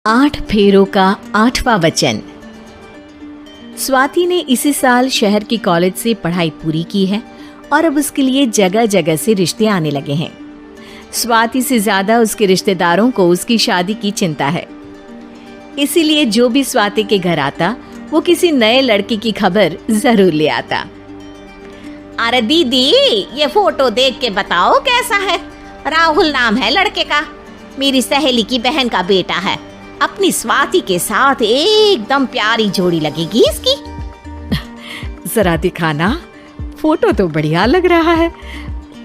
8 फेरों का 8वां वचन। स्वाति ने इसी साल शहर की कॉलेज से पढ़ाई पूरी की है और अब उसके लिए जगह जगह से रिश्ते आने लगे हैं। स्वाति से ज्यादा उसके रिश्तेदारों को उसकी शादी की चिंता है, इसीलिए जो भी स्वाति के घर आता वो किसी नए लड़की की खबर जरूर ले आता। अरे दीदी, ये फोटो देख के बताओ कैसा है। राहुल नाम है लड़के का, मेरी सहेली की बहन का बेटा है। अपनी स्वाति के साथ एकदम प्यारी जोड़ी लगेगी इसकी। जरा दिखाना, फोटो तो बढ़िया लग रहा है।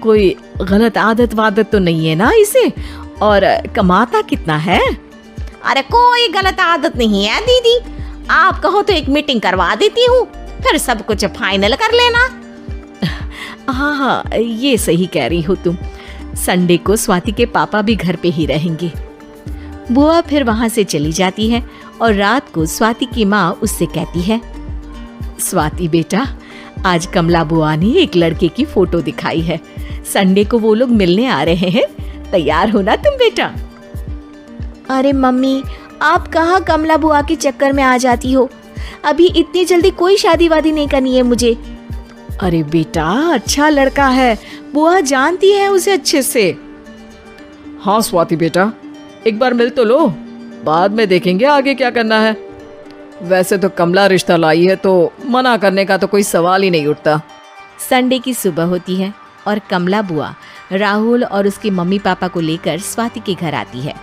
कोई गलत आदत वादत तो नहीं है ना इसे? और कमाता कितना है? अरे कोई गलत आदत नहीं है दीदी, आप कहो तो एक मीटिंग करवा देती हूँ, फिर सब कुछ फाइनल कर लेना। हाँ, ये सही कह रही हो तुम। संडे को स्वाति के पापा भी घर पे ही रहेंगे। बुआ फिर वहां से चली जाती है और रात को स्वाति की माँ उससे कहती है, स्वाति बेटा, आज कमला बुआ ने एक लड़के की फोटो दिखाई है। संडे को वो लोग मिलने आ रहे हैं, तैयार हो ना तुम बेटा? अरे मम्मी, आप कहाँ कमला बुआ के चक्कर में आ जाती हो? अभी इतनी जल्दी कोई शादी वादी नहीं करनी है मुझे। अरे बेटा, अच्छा लड़का है, बुआ जानती है उसे अच्छे से। हाँ स्वाति बेटा, एक बार मिल तो लो, बाद में देखेंगे आगे क्या करना है। वैसे तो कमला रिश्ता लाई है तो मना करने का तो कोई सवाल ही नहीं उठता। संडे की सुबह होती है और कमला बुआ राहुल और उसके मम्मी पापा को लेकर स्वाति के घर आती है।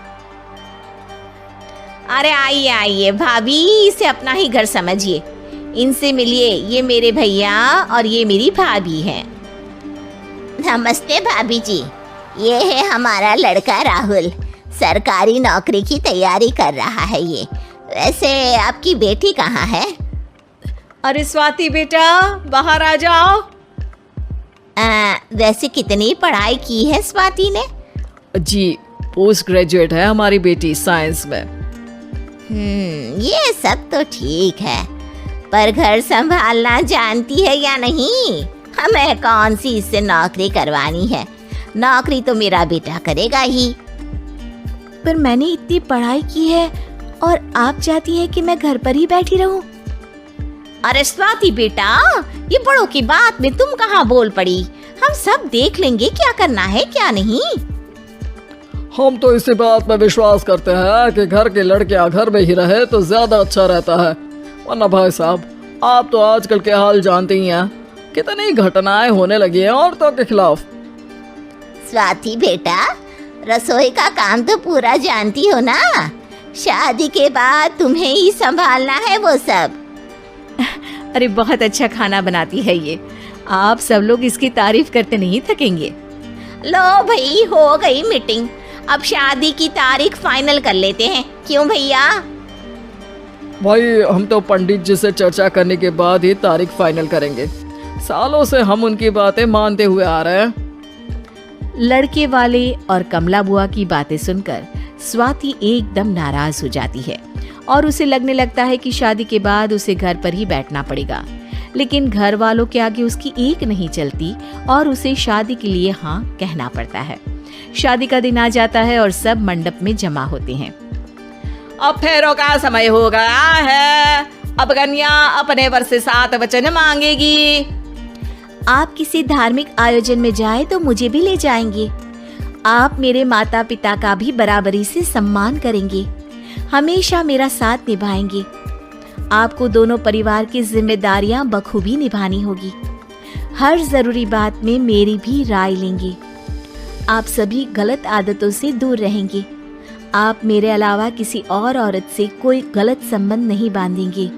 अरे आइए आइए भाभी, इसे अपना ही घर समझिए, इनसे मिलिए। ये मेरे भैया और ये मेरी भाभी है। नमस्ते भाभी जी, ये है हमारा लड़का राहुल, सरकारी नौकरी की तैयारी कर रहा है ये। वैसे आपकी बेटी कहाँ है? अरे स्वाति बेटा, बाहर आ जाओ। वैसे कितनी पढ़ाई की है स्वाति ने? जी, पोस्ट ग्रेजुएट है हमारी बेटी साइंस में। ये सब तो ठीक है, पर घर संभालना जानती है या नहीं? हमें कौन सी इससे नौकरी करवानी है, नौकरी तो मेरा बेटा करेगा ही। पर मैंने इतनी पढ़ाई की है और आप चाहती हैं कि मैं घर पर ही बैठी रहूं? अरे स्वाति बेटा, ये बड़ों की बात में तुम कहाँ बोल पड़ी? हम सब देख लेंगे क्या करना है क्या नहीं। हम तो इसी बात में विश्वास करते हैं कि घर के लड़कियां घर में ही रहे तो ज्यादा अच्छा रहता है। वरना भाई साहब, आप तो आजकल के हाल जानते ही हैं, कितनी घटनाएं होने लगी हैं औरतों के खिलाफ। स्वाति बेटा, रसोई का काम तो पूरा जानती हो ना? शादी के बाद तुम्हें ही संभालना है वो सब। अरे बहुत अच्छा खाना बनाती है ये, आप सब लोग इसकी तारीफ करते नहीं थकेंगे। लो भाई, हो गई मीटिंग, अब शादी की तारीख फाइनल कर लेते हैं, क्यों भैया? भाई, हम तो पंडित जी से चर्चा करने के बाद ही तारीख फाइनल करेंगे। सालों से हम उनकी बातें मानते हुए आ रहे हैं। लड़के वाले और कमला बुआ की बातें सुनकर स्वाति एकदम नाराज हो जाती है और उसे लगने लगता है कि शादी के बाद उसे घर पर ही बैठना पड़ेगा। लेकिन घर वालों के आगे उसकी एक नहीं चलती और उसे शादी के लिए हाँ कहना पड़ता है। शादी का दिन आ जाता है और सब मंडप में जमा होते हैं। अब फेरों का समय हो गया है, अब कन्या अपने वर से 7 वचन मांगेगी। आप किसी धार्मिक आयोजन में जाए तो मुझे भी ले जाएंगे। आप मेरे माता पिता का भी बराबरी से सम्मान करेंगे, हमेशा मेरा साथ निभाएंगे। आपको दोनों परिवार की जिम्मेदारियां बखूबी निभानी होगी। हर जरूरी बात में मेरी भी राय लेंगे। आप सभी गलत आदतों से दूर रहेंगे। आप मेरे अलावा किसी और औरत से कोई गलत संबंध नहीं बांधेंगे।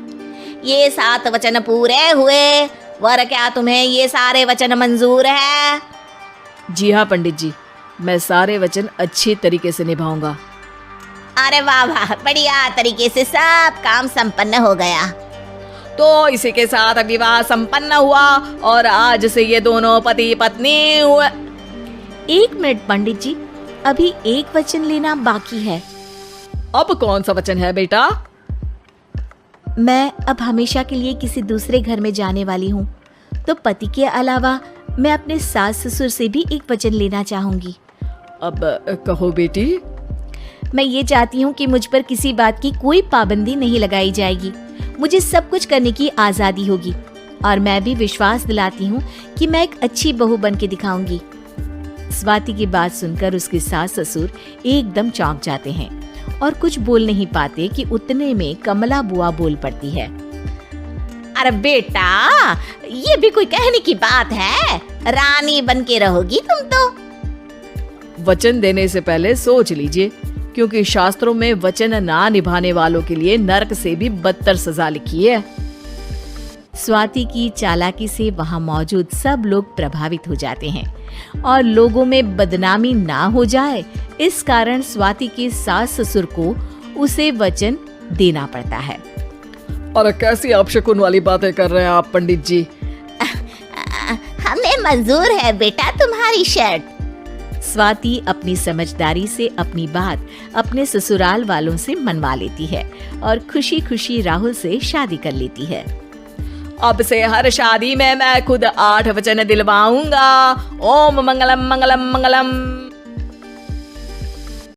ये 7 वचन पूरे हुए, वर क्या तुम्हें ये सारे वचन मंजूर है? जी हाँ पंडित जी, मैं सारे वचन अच्छी तरीके से निभाऊंगा। अरे वाह वाह, बढ़िया तरीके से सब काम संपन्न हो गया। तो इसी के साथ विवाह संपन्न हुआ और आज से ये दोनों पति पत्नी हुए। 1 मिनट पंडित जी, अभी एक वचन लेना बाकी है। अब कौन सा वचन है बेटा? मैं अब हमेशा के लिए किसी दूसरे घर में जाने वाली हूँ, तो पति के अलावा मैं अपने सास ससुर से भी एक वचन लेना चाहूंगी। अब कहो बेटी। मैं ये चाहती हूँ कि मुझ पर किसी बात की कोई पाबंदी नहीं लगाई जाएगी। मुझे सब कुछ करने की आजादी होगी और मैं भी विश्वास दिलाती हूँ कि मैं एक अच्छी बहू बन के दिखाऊंगी। स्वाति की बात सुनकर उसके सास ससुर एकदम चौंक जाते हैं और कुछ बोल नहीं पाते कि उतने में कमला बुआ बोल पड़ती है। अरे बेटा, ये भी कोई कहने की बात है? रानी बन के रहोगी तुम तो। वचन देने से पहले सोच लीजिए, क्योंकि शास्त्रों में वचन ना निभाने वालों के लिए नरक से भी बदतर सजा लिखी है। स्वाति की चालाकी से वहां मौजूद सब लोग प्रभावित हो जाते हैं और लोगों में बदनामी ना हो जाए, इस कारण स्वाति के सास ससुर को उसे वचन देना पड़ता है। अरे कैसी अपशकुन वाली बातें कर रहे हैं आप पंडित जी। हमें मंजूर है बेटा तुम्हारी शर्त। स्वाति अपनी समझदारी से अपनी बात अपने ससुराल वालों से मनवा लेती है और खुशी खुशी राहुल से शादी कर लेती है। अब से हर शादी में मैं खुद 8 वचन दिलवाऊंगा। ओम मंगलम मंगलम मंगलम।